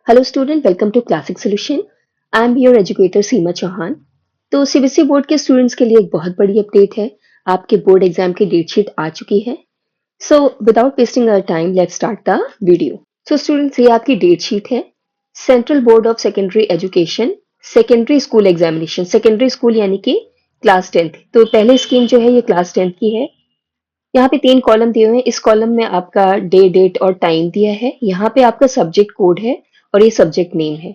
Hello student, welcome to classic solution. I am your educator Seema Chauhan. तो CBSE board के students के लिए एक बहुत बड़ी अपडेट है। आपके बोर्ड एग्जाम की डेट शीट आ चुकी है। So without wasting our time let's start the video. So students, ये आपकी डेट शीट है। Central board of secondary education secondary school examination, secondary school यानी कि क्लास 10th। तो पहली स्कीम जो है ये क्लास 10th की है। यहाँ पे 3 कॉलम दिए हुए हैं। इस कॉलम में आपका डे, डेट और टाइम दिया है। यहाँ पे आपका सब्जेक्ट कोड है और ये सब्जेक्ट नेम है।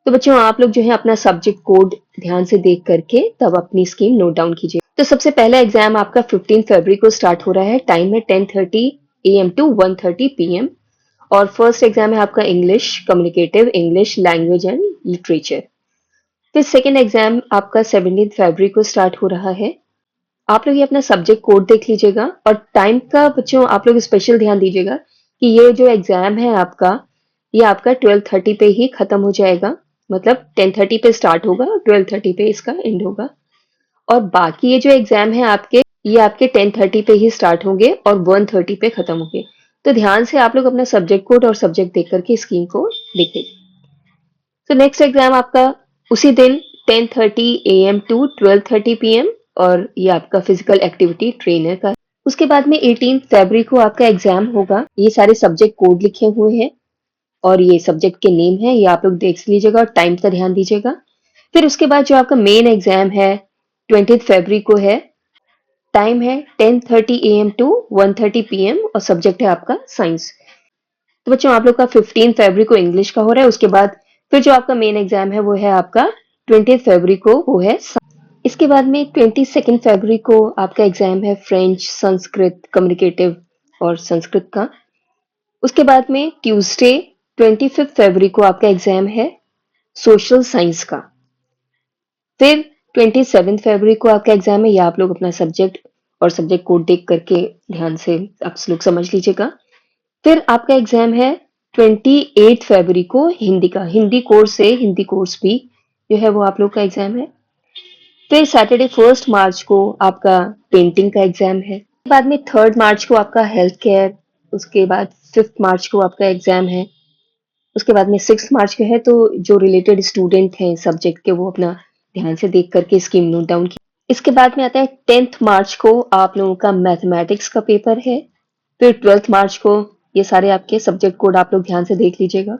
तो बच्चों, आप लोग जो है अपना सब्जेक्ट कोड ध्यान से देख करके तब अपनी स्कीम नोट डाउन कीजिए। तो सबसे पहला एग्जाम आपका 15 फरवरी को स्टार्ट हो रहा है। टाइम है 10:30 AM टू 1:30 PM। और फर्स्ट एग्जाम है आपका English communicative, English language and literature. फिर सेकेंड एग्जाम आपका 17 फरवरी को स्टार्ट हो रहा है। आप लोग ये अपना सब्जेक्ट कोड देख लीजिएगा और टाइम का बच्चों आप लोग स्पेशल ध्यान दीजिएगा कि ये जो एग्जाम है आपका, ये आपका 12:30 पे ही खत्म हो जाएगा। मतलब 10:30 पे स्टार्ट होगा और 12:30 पे इसका एंड होगा। और बाकी ये जो एग्जाम है आपके, ये आपके 10:30 पे ही स्टार्ट होंगे और 1:30 पे खत्म होंगे। तो ध्यान से आप लोग अपना सब्जेक्ट कोड और सब्जेक्ट देख करके स्कीम को देखें। तो नेक्स्ट एग्जाम आपका उसी दिन 10:30 AM टू 12:30 PM। और ये आपका फिजिकल एक्टिविटी ट्रेनर का। उसके बाद में 18 फरवरी को आपका एग्जाम होगा। ये सारे सब्जेक्ट कोड लिखे हुए हैं और ये सब्जेक्ट के नेम है, ये आप लोग देख लीजिएगा और टाइम का ध्यान दीजिएगा। फिर उसके बाद जो आपका मेन एग्जाम है 20 फरवरी को है। टाइम है 10:30 AM टू 1:30 PM और सब्जेक्ट है आपका साइंस। तो बच्चों, आप लोग का 15 फरवरी को इंग्लिश का हो रहा है। उसके बाद फिर जो आपका मेन एग्जाम है वो है आपका 20 फरवरी को, वो है इसके बाद में 22 फरवरी को आपका एग्जाम है फ्रेंच, संस्कृत, कम्युनिकेटिव और संस्कृत का। उसके बाद में ट्यूसडे 25 फरवरी को आपका एग्जाम है सोशल साइंस का। फिर 27 फरवरी को आपका एग्जाम है। या आप लोग अपना सब्जेक्ट और सब्जेक्ट कोड देख करके ध्यान से आप लोग समझ लीजिएगा। फिर आपका एग्जाम है 28 फरवरी को हिंदी का। हिंदी कोर्स से हिंदी कोर्स भी जो है वो आप लोग का एग्जाम है। फिर सैटरडे 1 मार्च को आपका पेंटिंग का एग्जाम है। बाद में 3 मार्च को आपका हेल्थ केयर। उसके बाद 5 मार्च को आपका एग्जाम है। उसके बाद में 6 मार्च को है। तो जो रिलेटेड स्टूडेंट हैं सब्जेक्ट के, वो अपना ध्यान से देख करके स्कीम नोट डाउन की। इसके बाद में आता है 10 मार्च को आप लोगों का मैथमेटिक्स का पेपर है। फिर 12 मार्च को ये सारे आपके सब्जेक्ट कोड आप लोग ध्यान से देख लीजिएगा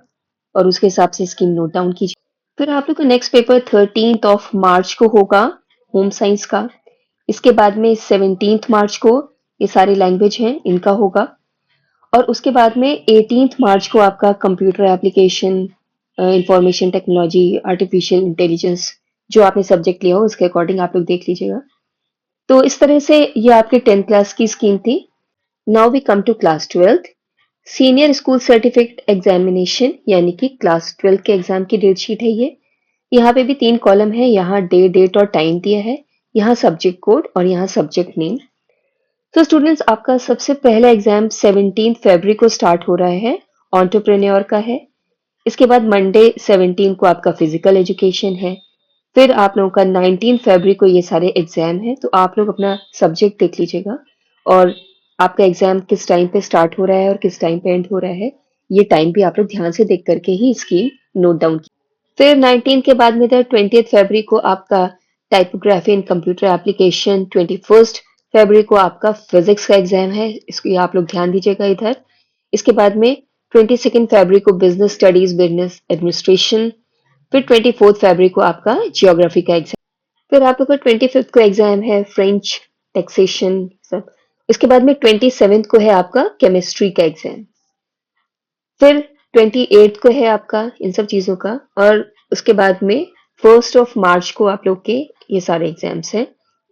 और उसके हिसाब से स्कीम नोट डाउन कीजिए। फिर आप लोग का नेक्स्ट पेपर 13 मार्च को होगा होम साइंस का। इसके बाद में 17 मार्च को ये सारे लैंग्वेज हैं इनका होगा। और उसके बाद में 18 मार्च को आपका computer application, information technology, artificial intelligence, जो आपने सब्जेक्ट लिया हो उसके अकॉर्डिंग आप लोग देख लीजिएगा। तो इस तरह से ये आपके 10th क्लास की स्कीम थी। Now we come to class 12th senior school certificate examination, यानी कि क्लास 12 के एग्जाम की डेट शीट है ये। यहाँ पे भी 3 कॉलम है। यहाँ डे, डेट और टाइम दिया है। यहाँ सब्जेक्ट कोड और यहाँ सब्जेक्ट नेम। तो स्टूडेंट्स, आपका सबसे पहला एग्जाम 17 फरवरी को स्टार्ट हो रहा है, एंटरप्रेन्योर का है। इसके बाद मंडे 17 को आपका फिजिकल एजुकेशन है। फिर आप लोगों का 19 फरवरी को ये सारे एग्जाम है। तो आप लोग अपना सब्जेक्ट देख लीजिएगा और आपका एग्जाम किस टाइम पे स्टार्ट हो रहा है और किस टाइम पे एंड हो रहा है, ये टाइम भी आप लोग ध्यान से देख करके ही इसकी नोट डाउन की। फिर 19 के बाद में था 20 फरवरी को आपका टाइपोग्राफी एंड कंप्यूटर एप्लीकेशन। 21 फरवरी को आपका फिजिक्स का एग्जाम है, इसको आप लोग ध्यान दीजिएगा इधर। इसके बाद में 22 फरवरी को बिजनेस स्टडीज, बिजनेस एडमिनिस्ट्रेशन। फिर 24 फरवरी को आपका जियोग्राफी का एग्जाम। फिर आप लोग का 25 को एग्जाम है फ्रेंच, टैक्सेशन सब। इसके बाद में 27 को है आपका केमिस्ट्री का एग्जाम। फिर 28 को है आपका इन सब चीजों का। और उसके बाद में 1 मार्च को आप लोग के ये सारे एग्जाम्स हैं।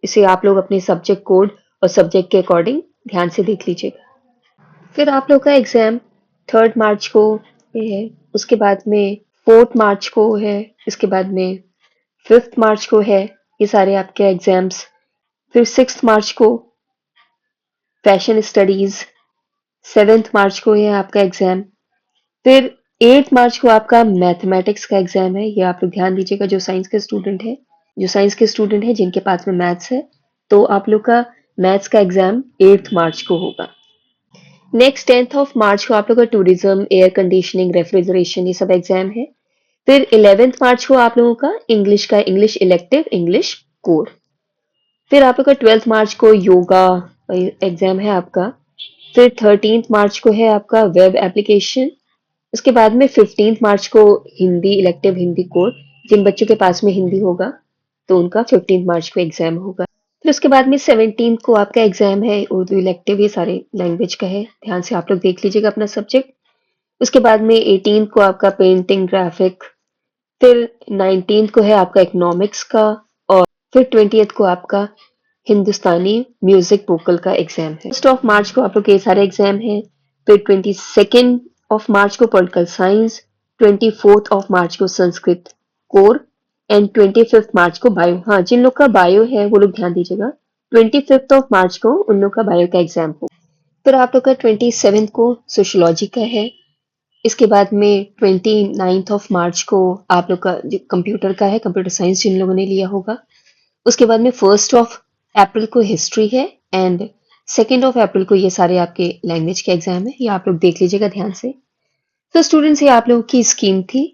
इसे आप लोग अपने सब्जेक्ट कोड और सब्जेक्ट के अकॉर्डिंग ध्यान से देख लीजिएगा। फिर आप लोग का एग्जाम 3 मार्च को ये है। उसके बाद में 4 मार्च को है। इसके बाद में 5 मार्च को है ये सारे आपके एग्जाम्स। फिर 6 मार्च को फैशन स्टडीज। 7 मार्च को है आपका एग्जाम। फिर 8 मार्च को आपका मैथमेटिक्स का एग्जाम है। ये आप लोग ध्यान दीजिएगा, जो साइंस के स्टूडेंट है, जिनके पास में मैथ्स है, तो आप लोग का मैथ्स का एग्जाम 8 मार्च को होगा। नेक्स्ट 10th ऑफ मार्च को आप लोग का टूरिज्म, एयर कंडीशनिंग, रेफ्रिजरेशन ये सब एग्जाम है। फिर 11th मार्च को आप लोगों का इंग्लिश इलेक्टिव, इंग्लिश कोर। फिर आप लोग का 12th मार्च को योगा एग्जाम है आपका। फिर 13th मार्च को है आपका वेब एप्लीकेशन। उसके बाद में 15th मार्च को हिंदी इलेक्टिव, हिंदी कोर। जिन बच्चों के पास में हिंदी होगा तो उनका 15th मार्च को एग्जाम होगा। फिर उसके बाद में 17th को आपका एग्जाम है उर्दू इलेक्टिव, ये सारे लैंग्वेज का है, ध्यान से आप लोग देख लीजिएगा अपना सब्जेक्ट। उसके बाद में 18th को आपका पेंटिंग, ग्राफिक। फिर 19th को है आपका इकोनॉमिक्स का। और फिर 20th को आपका हिंदुस्तानी म्यूजिक वोकल का एग्जाम है। फर्स्ट ऑफ मार्च को आप लोग के ये सारे एग्जाम है। फिर 22nd ऑफ मार्च को political science. 24th of March को संस्कृत कोर। एंड 25th मार्च को बायो। हाँ, जिन लोग का बायो है वो लोग ध्यान दीजिएगा, 25th ऑफ मार्च को उन लोग का बायो का एग्जाम हो। फिर आप लोग का 27th को सोशियोलॉजी का है। इसके बाद में 29th ऑफ मार्च को आप लोग का कंप्यूटर का है, कंप्यूटर साइंस जिन लोगों ने लिया होगा। उसके बाद में 1st ऑफ अप्रैल को हिस्ट्री है। एंड 2nd ऑफ अप्रैल को ये सारे आपके लैंग्वेज के एग्जाम है, ये आप लोग देख लीजिएगा ध्यान से। तो स्टूडेंट्स, ये आप लोगों की स्कीम थी।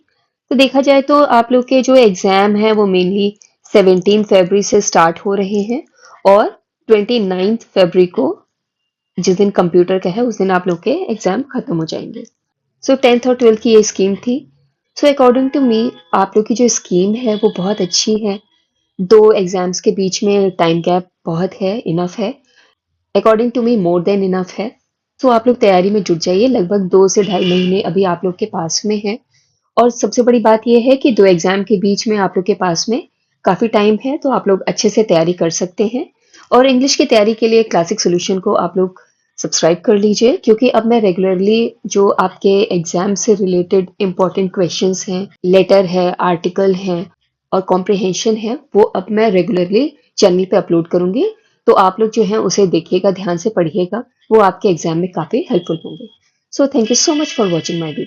तो देखा जाए तो आप लोग के जो एग्जाम है वो मेनली 17 फरवरी से स्टार्ट हो रहे हैं और 29 फरवरी को, जिस दिन कंप्यूटर का है, उस दिन आप लोग के एग्जाम खत्म हो जाएंगे। सो 10th और 12th की ये स्कीम थी। सो अकॉर्डिंग टू मी आप लोग की जो स्कीम है वो बहुत अच्छी है। दो एग्जाम्स के बीच में टाइम गैप बहुत है, इनफ है, according to me more than enough है। तो आप लोग तैयारी में जुट जाइए, लगभग 2 से ढाई महीने अभी आप लोग के पास में है। और सबसे बड़ी बात यह है कि दो एग्जाम के बीच में आप लोग के पास में काफी टाइम है, तो आप लोग अच्छे से तैयारी कर सकते हैं। और इंग्लिश की तैयारी के लिए क्लासिक सॉल्यूशन को आप लोग सब्सक्राइब कर लीजिए, क्योंकि अब मैं रेगुलरली जो आपके एग्जाम से रिलेटेड इंपॉर्टेंट क्वेश्चंस हैं, लेटर है, आर्टिकल है और कॉम्प्रिहेंशन है, वो अब मैं रेगुलरली चैनल पे अपलोड करूंगी। तो आप लोग जो है उसे देखिएगा, ध्यान से पढ़िएगा, वो आपके एग्जाम में काफी हेल्पफुल होंगे। So thank you so much for watching my video.